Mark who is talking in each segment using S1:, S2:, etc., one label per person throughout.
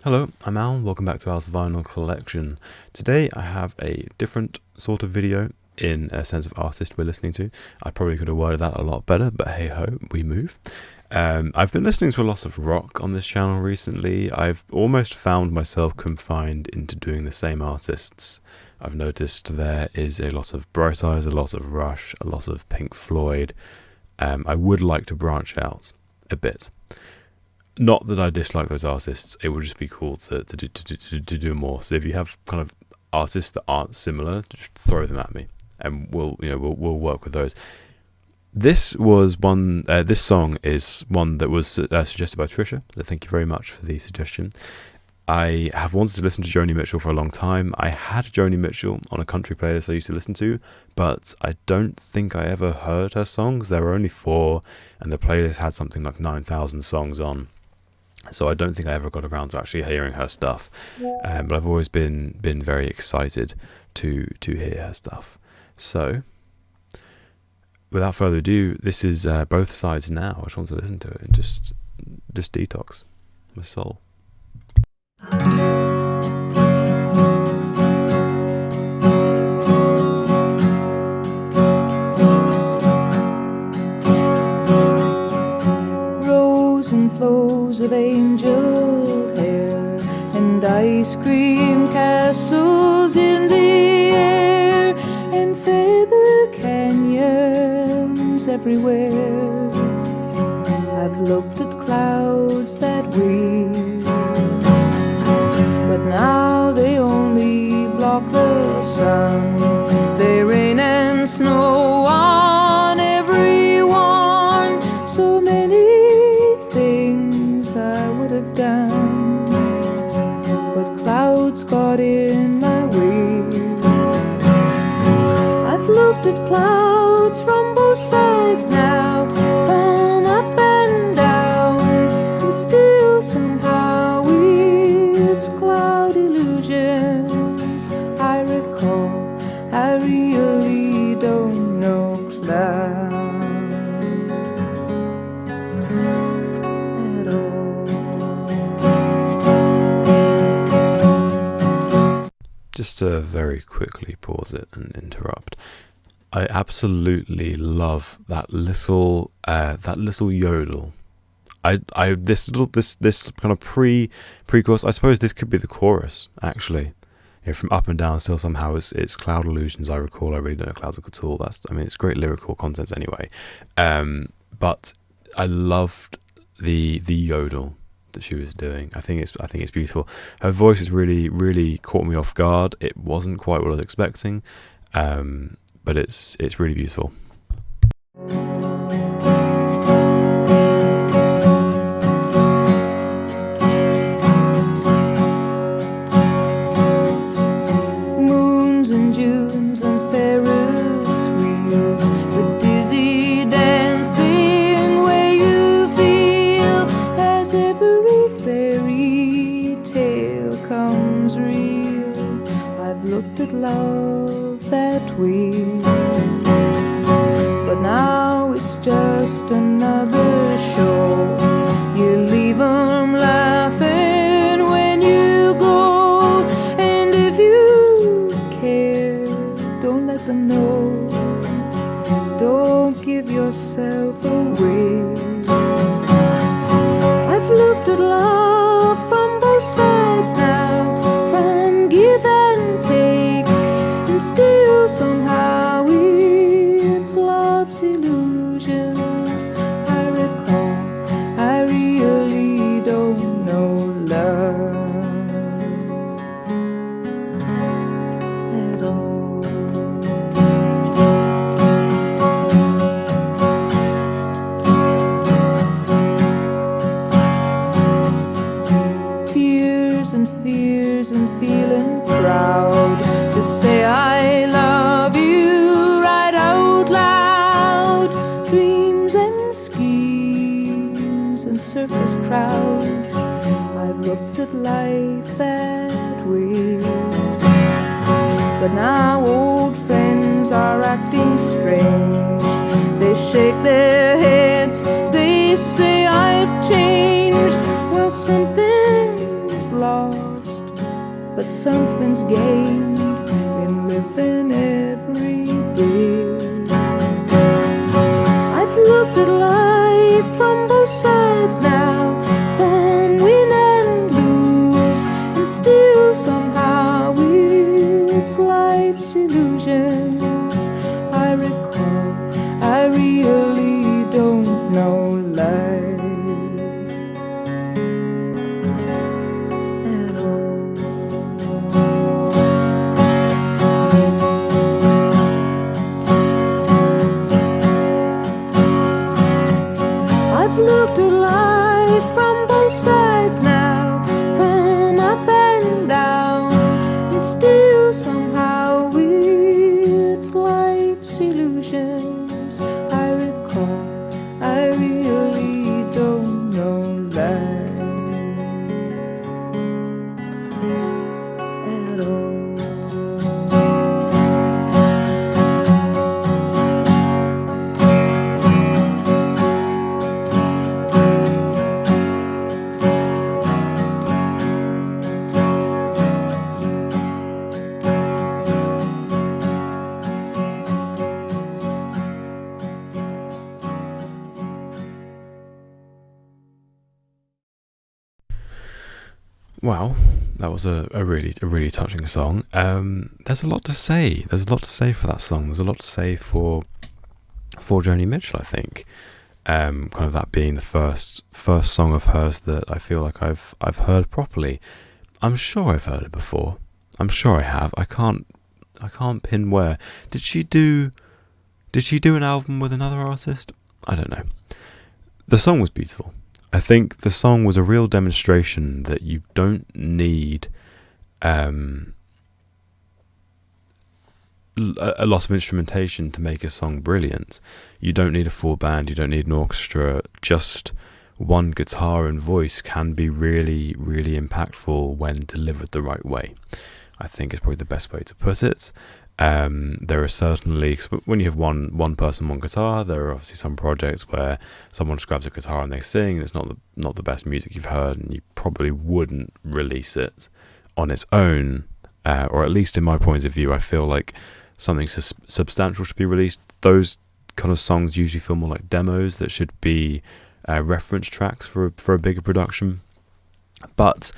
S1: Hello, I'm Al, welcome back to Al's Vinyl Collection. Today I have a different sort of video in a sense of artist we're listening to. I probably could have worded that a lot better, but hey ho, we move. I've been listening to a lot of rock on this channel recently. I've almost found myself confined into doing the same artists. I've noticed there is a lot of Bright Eyes, a lot of Rush, a lot of Pink Floyd. I would like to branch out a bit. Not that I dislike those artists, it would just be cool to do more. So if you have kind of artists that aren't similar, just throw them at me, and we'll work with those. This was one. This song is one that was suggested by Trisha. So thank you very much for the suggestion. I have wanted to listen to Joni Mitchell for a long time. I had Joni Mitchell on a country playlist I used to listen to, but I don't think I ever heard her songs. There were only 4, and the playlist had something like 9,000 songs on. So I don't think I ever got around to actually hearing her stuff, but I've always been very excited to hear her stuff. So, without further ado, this is Both Sides Now. I just want to listen to it and just detox my soul.
S2: Of angel hair and ice cream castles in the air and feather canyons everywhere. I've looked at clouds that way, but now they only block the sun. They rain and snow on everyone. So many things I would have done, but clouds got in my way. I've looked at clouds from both sides now, from up and down, and still somehow it's cloud illusions. I recall I really don't know clouds.
S1: Just to very quickly pause it and interrupt. I absolutely love that little yodel. This kind of pre-chorus. I suppose this could be the chorus actually. From Up and Down, still somehow it's cloud illusions. I recall. I really don't know clouds at all. It's great lyrical content anyway. But I loved the yodel that she was doing. I think it's beautiful. Her voice has really caught me off guard. It wasn't quite what I was expecting, but it's really beautiful.
S2: Moons and Junes and Ferris wheels, the dizzy dancing way you feel as every fairy tale comes real. I've looked at love that way, but now it's just another show. You leave 'em laughing when you go, and if you care, don't let them know. Don't give yourself away. I've looked at love from both sides now, from give and take, and still somehow it's love's illusions. I recall I really don't know love at all. Tears and fears and feeling proud to say I love you right out loud. Dreams and schemes and circus crowds. I've looked at life that way, but now old friends are acting strange. They shake their heads, they say I've changed. Well, something's lost something's gained in living every day. I've looked at life from both sides now, from win and lose, and still somehow it's life's illusions I recall. I really don't know life at all. I've looked at life from both sides now, from up and down, and still somehow it's life's illusions I recall. I really don't know life at all.
S1: Wow, that was a really touching song. There's a lot to say. There's a lot to say for that song. There's a lot to say for Joni Mitchell, I think. Kind of that being the first song of hers that I feel like I've heard properly. I'm sure I've heard it before. I'm sure I have. I can't pin where. Did she do an album with another artist? I don't know. The song was beautiful. I think the song was a real demonstration that you don't need a lot of instrumentation to make a song brilliant. You don't need a full band, you don't need an orchestra. Just one guitar and voice can be really, really impactful when delivered the right way. I think is probably the best way to put it. There are certainly, when you have one person, one guitar, there are obviously some projects where someone just grabs a guitar and they sing, and it's not the best music you've heard, and you probably wouldn't release it on its own, or at least in my point of view, I feel like something substantial should be released. Those kind of songs usually feel more like demos that should be reference tracks for a bigger production. But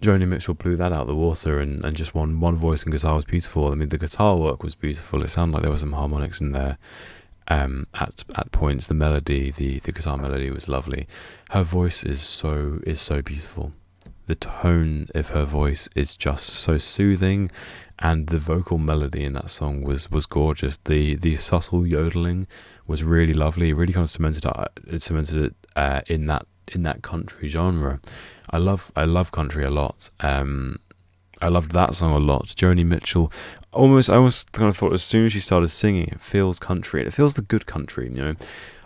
S1: Joni Mitchell blew that out of the water, and just one voice and guitar was beautiful. I mean, the guitar work was beautiful. It sounded like there were some harmonics in there. At points, the melody, the guitar melody was lovely. Her voice is so beautiful. The tone of her voice is just so soothing, and the vocal melody in that song was gorgeous. The subtle yodeling was really lovely. It really kind of cemented it in that country genre. I love country a lot. I loved that song a lot. Joni Mitchell, I almost kind of thought as soon as she started singing, it feels country, and it feels the good country. You know,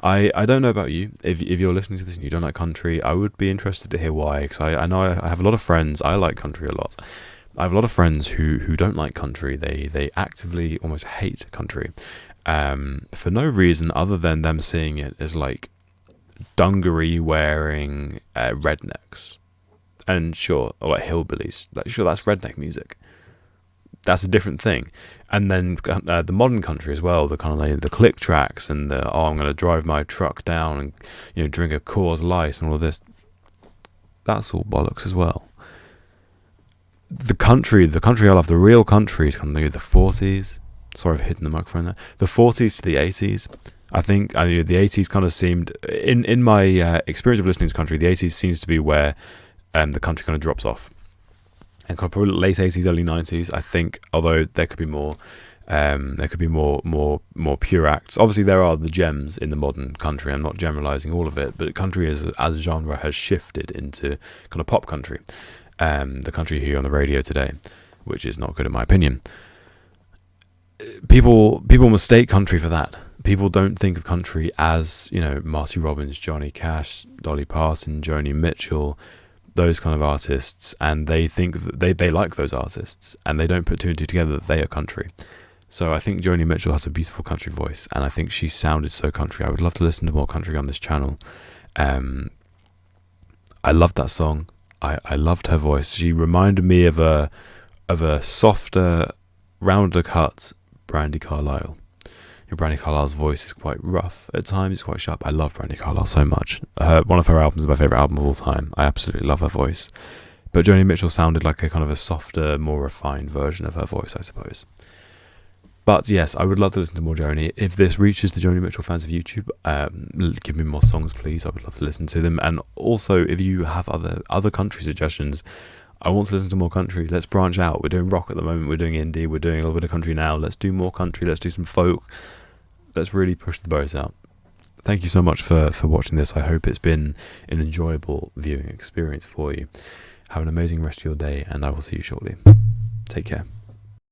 S1: I don't know about you. If you're listening to this and you don't like country, I would be interested to hear why. Because I know I have a lot of friends. I like country a lot. I have a lot of friends who don't like country. They actively almost hate country, for no reason other than them seeing it as like dungaree wearing rednecks. And sure, or like hillbillies. Sure, that's redneck music. That's a different thing. And then the modern country as well, the kind of like the click tracks and the I'm going to drive my truck down and drink a Coors Light and all of this. That's all bollocks as well. The country I love, the real country is kind of the 40s. Sorry for hitting the microphone there. The 40s to the 80s. I think the 80s kind of seemed in my experience of listening to country, the 80s seems to be where the country kind of drops off, and kind of probably late 80s, early 90s. I think, although there could be more pure acts. Obviously, there are the gems in the modern country. I'm not generalizing all of it, but country as a genre has shifted into kind of pop country, the country you hear on the radio today, which is not good in my opinion. People mistake country for that. People don't think of country as Marty Robbins, Johnny Cash, Dolly Parton, Joni Mitchell, those kind of artists, and they think that they like those artists, and they don't put two and two together that they are country. So I think Joni Mitchell has a beautiful country voice, and I think she sounded so country. I would love to listen to more country on this channel. I loved that song. I loved her voice. She reminded me of of a softer, rounder cut Brandi Carlile. Brandi Carlile's voice is quite rough at times, it's quite sharp. I love Brandi Carlile so much. One of her albums is my favourite album of all time. I absolutely love her voice. But Joni Mitchell sounded like a kind of a softer, more refined version of her voice, I suppose. But yes, I would love to listen to more Joni. If this reaches the Joni Mitchell fans of YouTube, give me more songs, please. I would love to listen to them. And also, if you have other country suggestions, I want to listen to more country. Let's branch out. We're doing rock at the moment. We're doing indie. We're doing a little bit of country now. Let's do more country. Let's do some folk. Let's really push the boats out. Thank you so much for watching this. I hope it's been an enjoyable viewing experience for you. Have an amazing rest of your day, and I will see you shortly. Take care.